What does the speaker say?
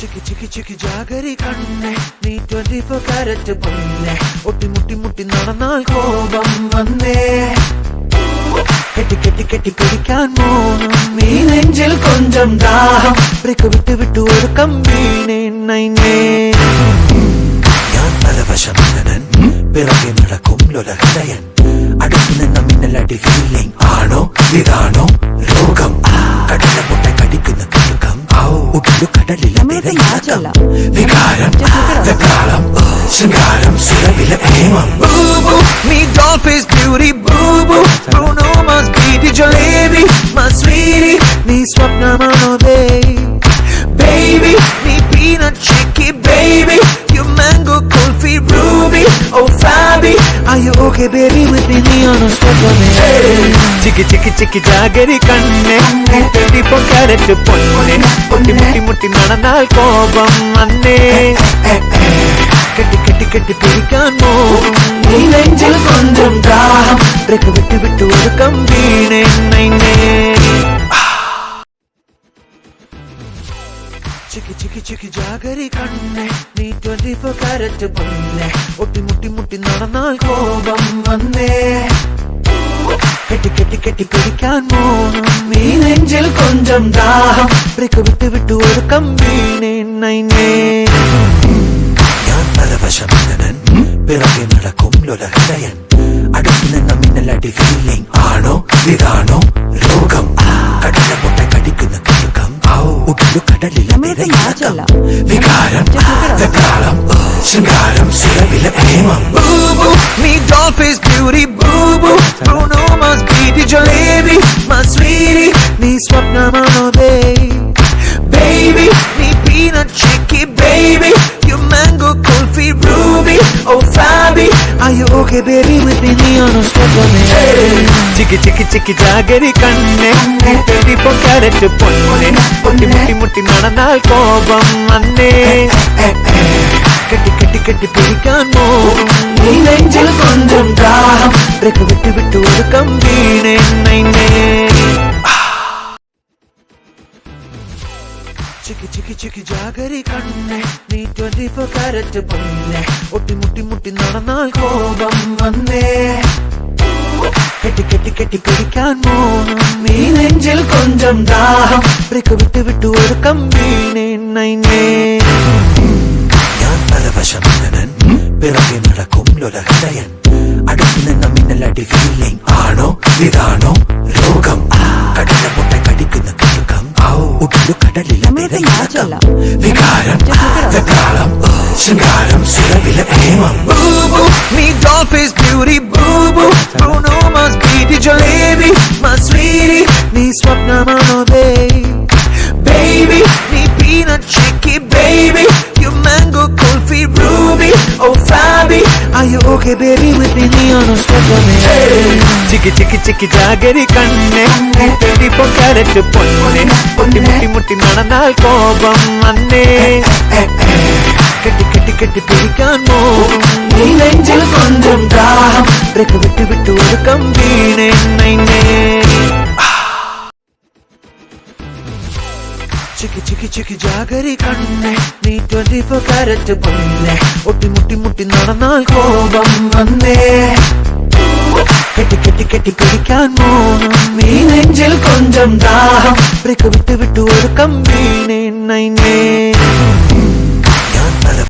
ചിക്കി ചിക്കി ചിക്കി jaggery കണ്ണേ നീ 24 carrot പൊന്നേ ഒട്ടി മുട്ടി മുട്ടി നടന്നാൽ കോപം വന്നേ കെട്ടി കെട്ടി കെട്ടി പിടിക്കാൻ മോനം നീ നെഞ്ചിൽ കൊഞ്ചം ദാഹം ബ്രേക്ക് വിട്ട് വിട്ടു ഒരു കമ്പീനെ നൈനേ ഞാൻ പരവശമനൻ പിറകെ നടക്കും ലൊലഹൃദയൻ അടുത്തു നിന്ന മിന്നലടി ഫീലിംഗ് ആണോ ഇതാണോ രോഗം കടല മുട്ട കടിക്കുന്ന കിഴക്കം ഉടലു കടലിലെ തിരയാട്ടം വികാരം വെപ്രാളം ശൃംഗാരം സുരവിലെ പ്രേമം ബൂബു നീ ഡോൾഫിസ് ബ്യൂട്ടി ബൂബു Bruno must be the jalebi my sweetie നീ സ്വപ്നമാണോ baby നീ peanut chicky baby you mango kulfi ruby oh fabi are you okay baby with me നീ on a step on me chikki chikki chikki jaggery കണ്ണേ 24 carrot പൊന്നേ ഒട്ടി മുട്ടി മുട്ടി നടന്നാൽ കോപം വന്നേ കെട്ടി കെട്ടി കെട്ടി പിടിക്കാൻ മോഹം നീ നെഞ്ചിൽ കൊഞ്ചം ദാഹം ബ്രേക്ക് വിട്ട് വിട്ടു ഒരു കമ്പീനെ നൈനേ ചിക്കി ചിക്കി ചിക്കി ജാഗരി കണ്ണേ നീ 24 കാരറ്റ് പൊന്നേ ഒട്ടി മുട്ടി മുട്ടി നടന്നാൽ കോപം വന്നേ കെട്ടി കെട്ടി കെട്ടി പിടിക്കാൻ മോഹം നീ നെഞ്ചിൽ കൊഞ്ചം ദാഹം ബ്രേക്ക് വിട്ട് വിട്ടു ഒരു കമ്പീനെ നൈനേ ഞാൻ പരവശമനൻ പിറകെ നടക്കും ലൊലഹൃദയൻ അടുത്തു നിന്ന മിന്നലടി ഫീലിംഗ് ആണോ ഇതാണോ രോഗം കടല മുട്ട കടിക്കുന്ന കിഴക്കം ഉടലു കടലിലെ തിരയാട്ടം വികാരം വെപ്രാളം ശൃംഗാരം സുരവിലെ പ്രേമം ബൂബു നീ ഡോൾഫിസ് ബ്യൂട്ടി ബൂബു Bruno must be the jalebi my sweetie നീ സ്വപ്നമാണോ baby നീ peanut chicky baby you mango kulfi ruby oh fabi are you okay baby with me നീ on a step on me chikki chikki chikki jaggery കണ്ണേ 24 carrot പൊന്നേ ഒട്ടി മുട്ടി മുട്ടി നടന്നാൽ കോപം വന്നേ കെട്ടി കെട്ടി കെട്ടി പിടിക്കാൻ മോഹം നീ നെഞ്ചിൽ കൊഞ്ചം ദാഹം ബ്രേക്ക് വിട്ട് വിട്ടു ഒരു കമ്പീനെ നൈനേ ചിക്കി ചിക്കി ചിക്കി ജാഗരി കണ്ണേ നീ 24 കാരറ്റ് പൊന്നേ ഒട്ടി മുട്ടി മുട്ടി നടന്നാൽ കോപം വന്നേ കെട്ടി കെട്ടി കെട്ടി പിടിക്കാൻ മോഹം നീ നെഞ്ചിൽ കൊഞ്ചം ദാഹം ബ്രേക്ക് വിട്ട് വിട്ടു ഒരു കമ്പീനെ നൈനേ ഞാൻ പരവശമനൻ പിറകെ നടക്കും ലൊലഹൃദയൻ അടുത്തു നിന്ന മിന്നലടി ഫീലിംഗ് ആണോ ഇതാണോ രോഗം കടല മുട്ട കടിക്കുന്ന കിഴക്കം ഉടലു കടലിലെ തിരയാട്ടം വികാരം വെപ്രാളം ശൃംഗാരം സുരവിലെ പ്രേമം ബൂബു നീ ഡോൾഫിസ് ബ്യൂട്ടി ബൂബു Bruno must be the jalebi my sweetie നീ സ്വപ്നമാണോ baby നീ peanut chicky baby you mango kulfi ruby oh fabi are you okay baby with me നീ on a step on me chikki chikki chikki jaggery കണ്ണേ 24 carrot പൊന്നേ ഒട്ടി മുട്ടി മുട്ടി നടന്നാൽ കോപം വന്നേ കെട്ടി കെട്ടി കെട്ടി പിടിക്കാൻ മോഹം നീ നെഞ്ചിൽ കൊഞ്ചം ദാഹം ബ്രേക്ക് വിട്ട് വിട്ടു ഒരു കമ്പീനെ നൈനേ ചിക്കി ചിക്കി ചിക്കി ജാഗരി കണ്ണേ നീ 24 കാരറ്റ് പൊന്നേ ഒട്ടി മുട്ടി മുട്ടി നടന്നാൽ കോപം വന്നേ കെട്ടി കെട്ടി കെട്ടി പിടിക്കാൻ മോഹം നീ നെഞ്ചിൽ കൊഞ്ചം ദാഹം ബ്രേക്ക് വിട്ട് വിട്ടു ഒരു കമ്പീനെ നൈനേ